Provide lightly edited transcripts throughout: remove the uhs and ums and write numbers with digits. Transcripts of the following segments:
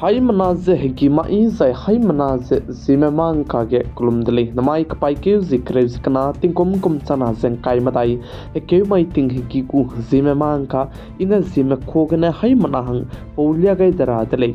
Haimanaze hegima inzai haimanaze ZemeMaNka ge kulumdali namai kapai keu zikrev zikana tingkom kum sana zenkai matai ekeu mai ting hegiku ZemeMaNka ina Zeme khogane haimanahang paulia gai dara dale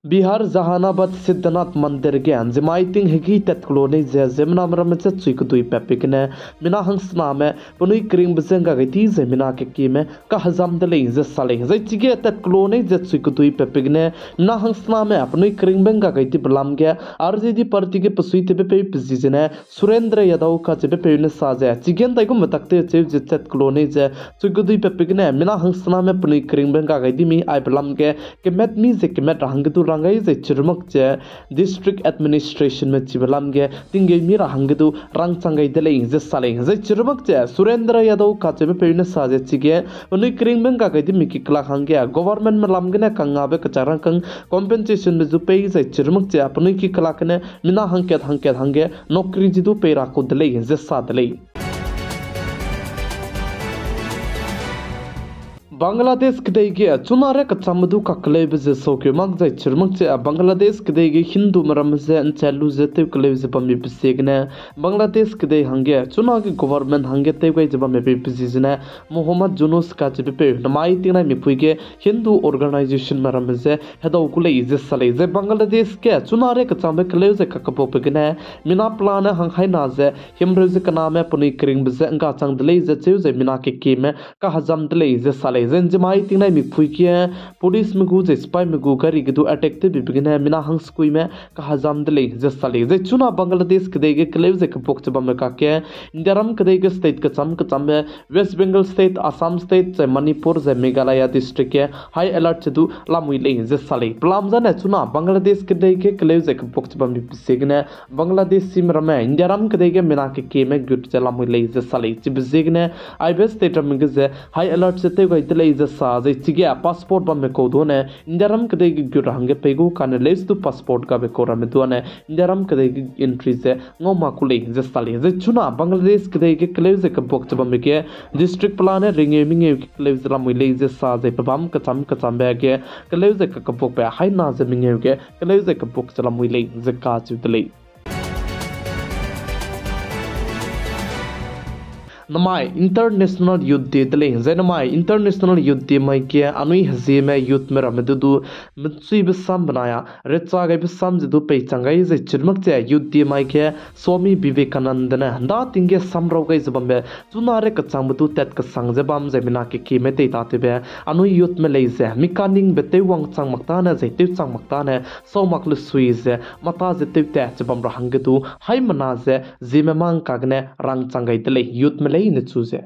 Bihar Jehanabad Siddhnath मंदिर के अंजमाइटिंग हेगी तत्कलोने जे जेमना मरमचे चुइक दुई पेपिकने मिना हंसना में पुनुई cream बजेंगा गति जे मिना के की में का हजम दले जे साले जे चिगे तत्कलोने जे चुइक दुई पेपिकने मिना हंसना में पुनुई क्रीम बेंगा गति बलाम के आरजेडी पार्टी के पसुई ते पे पिजिजने सुरेंद्र यादव का जे पे ने साजे चिगेन ताइको मतकते जे जे तत्कलोने जे चुइक दुई पेपिकने मिना हंसना में पुनुई क्रीम बेंगा गति मी आई बलाम के मेट मी जे के मेट हंग तु रंगाई जे चिरमक जे डिस्ट्रिक्ट एडमिनिस्ट्रेशन में चिबलाम गे तिंगे मिरा हंगदु रंग चंगाई दले जे साले जे चिरमक जे सुरेंद्र यादव का जे पेने साजे चिगे उनि क्रिंग बेंग का गदि मिकी क्ला हंगे गवर्नमेंट में लामगने कंगाबे कचारंग कंग कॉम्पेंसेशन में जो पे जे चिरमक जे अपने की क्ला कने मिना हंगे नौकरी जिदु पेरा को दले जे सा दले बांग्लादेश कदेगे चुनारे कचामदु ककले बजे सोके मग जाय चिरमक जे बांग्लादेश कदेगे हिंदू मरम जे अनचलु जे ते कले जे बमी बिसेगने बांग्लादेश कदे हंगे चुना के गवर्नमेंट हंगे ते गय जे बमे बिजिजने मोहम्मद जुनूस का जे पे नमाई तिना मिपुगे हिंदू ऑर्गेनाइजेशन मरम जे हेदौ कुले जे सले जे बांग्लादेश के चुनारे कचामे कले जे ककपोपगने मिना प्लान हंखाय ना जे हिमरैचक नामे पुनि क्रिंग बजे अंगा चंग दले जे जे मिना के केमे का हजम दले जे सले जमाई तिंगनाय मिफुई के पुलिस मगु जे स्पाई मगु गरी गदु अटैक ते बिबिगने मिना हंस कुई में का हजाम दले जे सले जे चुना बांग्लादेश कदेगे क्लेव जे कपोक जबम का के इंदरम कदेगे स्टेट का चम वेस्ट बंगाल स्टेट असम स्टेट जे मणिपुर जे मेघालय डिस्ट्रिक्ट के हाई अलर्ट चदु लामुई ले जे सले प्लाम जाने चुना बांग्लादेश कदेगे क्लेव जे कपोक जबम बिसेगने बांग्लादेश सिम रमे इंदरम कदेगे मिना के में गुट जलामुई ले जे सले चिबजेगने आईबे स्टेट में जे हाई अलर्ट से ते ले जे सा जे चिगे पासपोर्ट बम को दोने इंदरम कदे गुर हंगे पेगु काने लेस तु पासपोर्ट का बे कोरा में दोने इंदरम कदे एंट्री से ngoma kule जे साले जे चुना बांग्लादेश कदे के क्लेव जे कबोक बम के डिस्ट्रिक्ट प्लान रिंगे मिंगे क्लेव जे लामुले जे सा जे पबम कचम बे के क्लेव जे कबोक पे हाई ना जे मिंगे के क्लेव जे कबोक लामुले जे का चुतले नमाय इंटरनेशनल युद्ध डे दले नमाय इंटरनेशनल युद्ध डे mai के अनुई हजे में युद्ध में रमदु मत्सुई बसम बनाया रेचा गई बसम जदु पे चंगाई जे चिरमक जे युद्ध डे mai के स्वामी विवेकानंद ने हंदा तिंगे समरो गई जबम बे चुनारे कचांबदु तेत का संग जबम जे बिना के में ते ताते बे अनुई युद्ध में ले जे मिकानिंग बेते वंग चंग मक्ता ने जे ते चंग मक्ता ने सो मकल सुई जे मता जे ते जबम रहंगदु हाय मना जे ZemeMaNka गने रंग चंगाई दले युद्ध में ले ने चूजे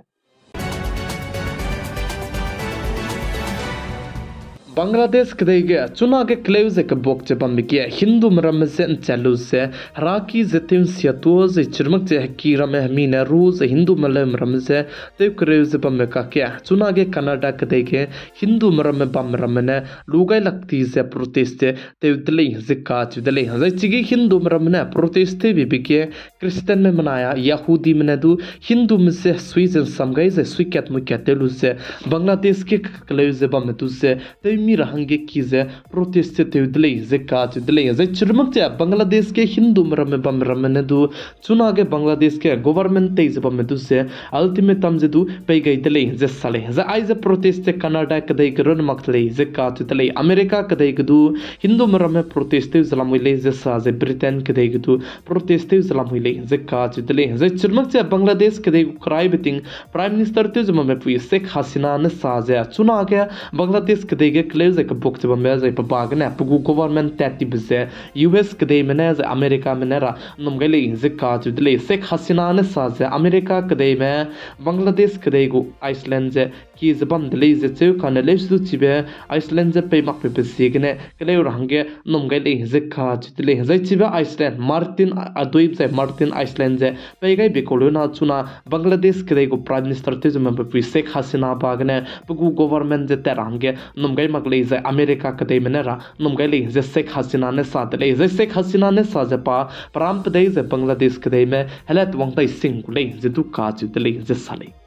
बांग्लादेश कदेगे चुना के क्लेव जे कबोक जे बम के हिंदू मरम से चलु से राकी जतिम सियातो जे चिरमक जे की रमे हमीने रोज हिंदू मलम रम से ते क्रेव जे बम का के चुना के कनाडा कदेगे हिंदू मरम बम रमने लुगाई लगती से प्रोटेस्ट ते दले जे का दले जे चिगे हिंदू मरम ने प्रोटेस्ट भी बिके क्रिश्चियन में मनाया यहूदी में दु हिंदू में से स्वीजन समगई जे स्वीकत मुकतेलु से बांग्लादेश के क्लेव जे बम तु से ते रहंगे की जे प्रोटेस्ट ते दले जे का दले जे चिरमक जे बांग्लादेश के हिंदू मरम बम रमने दु चुना के बांग्लादेश के गवर्नमेंट ते जे बम दु से अल्टीमेटम जे दु पे गई दले जे साले जे आई जे प्रोटेस्ट ते कनाडा कदे करन मकले जे का दले अमेरिका कदे दु हिंदू मरम प्रोटेस्ट ते जलाम ले जे सा जे ब्रिटेन कदे दु प्रोटेस्ट ते जलाम ले जे का दले जे चिरमक जे बांग्लादेश कदे क्राई बिटिंग प्राइम मिनिस्टर ते जम में पुई शेख हसीना ने सा जे चुना के बांग्लादेश कदे क्लेव जे कबोक जे बम जे पबागने पुगु गवर्नमेंट तैति बजे यूएस कदे मने जे अमेरिका मने रा नमगले जे का जुदले शेख हसीना ने सा जे अमेरिका कदे में बांग्लादेश कदे गो आइसलैंड जे की जबम दले जे चेउ काने लेसु चिबे आइसलैंड जे पे मक पे बसिगने कले रहंगे नमगले जे का जुदले जे चिबे आइसलैंड मार्टिन अदुइब जे मार्टिन आइसलैंड जे पे गई बेकोलोना चुना बांग्लादेश कदे गो प्राइम मिनिस्टर ते जम पे शेख हसीना बागने पुगु गवर्नमेंट जे तेरांगे नमगई मगले जे अमेरिका कदे मनेरा नमगले जे शेख हसीना ने साथ ले जे शेख हसीना ने साजपा प्राम पदे जे बांग्लादेश कदे में हलत वंगtai सिंगुले जे दुका जुदले जे साले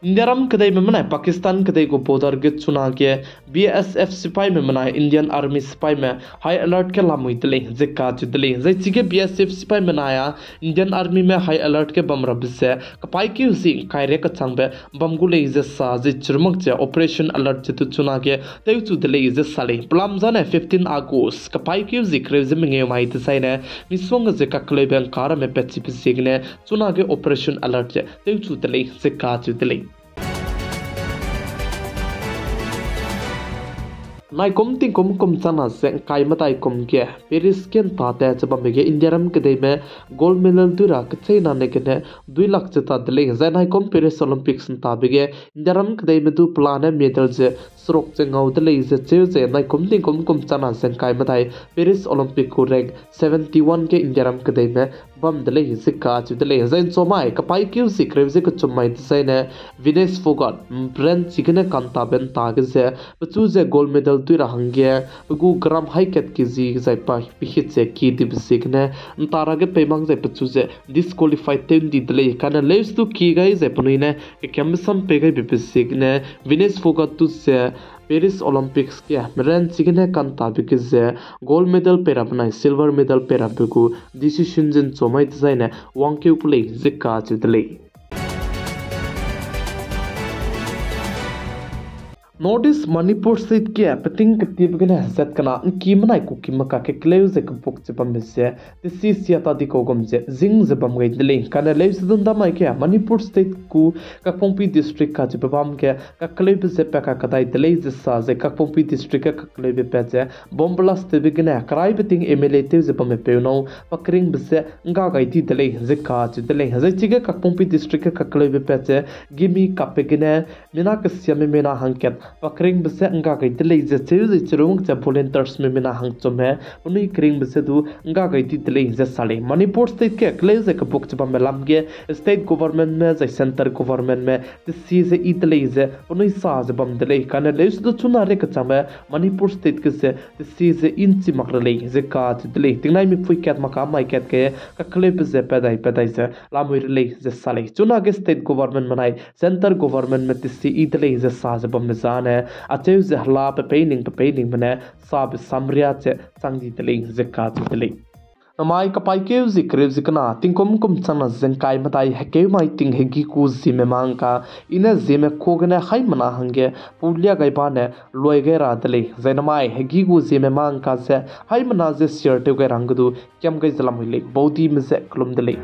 इंडियारम कदई में मनाए पाकिस्तान कदई को बॉर्डर के चुना के BSF सिपाही में मनाए इंडियन आर्मी सिपाही में हाई अलर्ट के लामुई दले जिक्का जुदले जैसी के BSF सिपाही में नाया इंडियन आर्मी में हाई अलर्ट के बम रब से कपाई की उसी कायरे का चंग पे बम गुले इजे साजे चुरमक जे ऑपरेशन अलर्ट जे चुना के तेउ चुदले इजे साले प्लाम जाने 15 अगस्त कपाई की उसी क्रेज में गए माइट साइने मिसोंग जे ककले बैंकार में पेची पिसिगने चुना के ऑपरेशन अलर्ट जे तेउ चुदले जिक्का जुदले नाइ कोमती कोम चना से काय मताई कोम के पेरिस के ताते जब में इंडियारम के दे में गोल्ड मेडल दुरा कचे नाने के ने 2 लाख जता दले जे नाइ कोम पेरिस ओलंपिक्स ताबिगे इंडियारम के दे में दु प्लान मेडल जे स्रोक जे गाउ दले जे नाइ कोमती कोम चना से काय मताई पेरिस ओलंपिक को रैंक 71 के इंडियारम के दे में बम दले जिक्का दले जैन सोमाय कपाई क्यू सिक्रेव जे कुचुमाई दिसाइने विनेस फोगट ब्रेन चिकने कांता बेन तागे जे बचु जे गोल्ड मेडल तुरा हंगे गु ग्राम हाइकेट की जी जाय पा पिहित से की दिबसिकने तारा के पेमांग जे बचु जे डिस्क्वालीफाइड टेन दी दले काना लेस तु की गई जे पनुइने केमसम पे गई बिबिसिकने विनेस फोगट तु से पेरिस ओलंपिक्स के मेरन चिकने कांता बिकजे गोल्ड मेडल पेराबनाय सिल्वर मेडल पेराबुकु डिसीजन जन चोमाय डिजाइन वांके उपले जिक्का चिदले नॉर्थ ईस्ट मणिपुर स्टेट के पतिंग कतिब गने हजत कना की मनाय को की मका के क्लेव जे कपुक जे बम से तिसी सियाता दि को गम जे जिंग जे बम गई दले कने लेव से दंदा माय के मणिपुर स्टेट को ककपोंपी डिस्ट्रिक्ट का जे बम के कक्लेव जे पका कदाई दले जे सा जे ककपोंपी डिस्ट्रिक्ट का कक्लेव पे जे बम ब्लास्ट ते गने कराई बिटिंग एमएलए ते जे बम पे नो पकरिंग बसे गा गई दि दले जे का जे दले हजे चिगे ककपोंपी डिस्ट्रिक्ट का कक्लेव पे जे गिमी कापे गने मिना कस्य में मेना हंकेत पकरिंग बसे अंगा गई दले जे चेउ चरुंग जे वॉलंटियर्स में मिना हंगचम है उनी करिंग बसे दु अंगा गई दि दले जे साले मणिपुर स्टेट के क्लेज के बुक जब में लमगे स्टेट गवर्नमेंट में जे सेंटर गवर्नमेंट में दिसी जे इतले जे उनी साज बम दले कने लेस दु चुना रे कचम मणिपुर स्टेट के से दिसी जे इंची मकरले जे का दले तिंगनाय मी फुई केत मका माय केत के कखले बजे पैदाई जे लामुइरले जे साले चुना के स्टेट गवर्नमेंट मनाई सेंटर गवर्नमेंट में दिसी इतले जे साज बम में जान अचेव जे हला पे पेनिंग बने साब समरिया चे संगी दले जिक्का दले नमाय कपाई के जिक्र जिकना तिंकोम कुम चना जंकाई मताई हके माई तिंग हेगी को ZemeMaNka इने जेमे कोगने हाई मना हंगे पुलिया गैबा ने लोयगे रा दले जैनमाय हेगी को ZemeMaNka से हाई मना जे शेयर ते गे रंगदु केम गै जलम हिले बौदी में जे क्लुम दले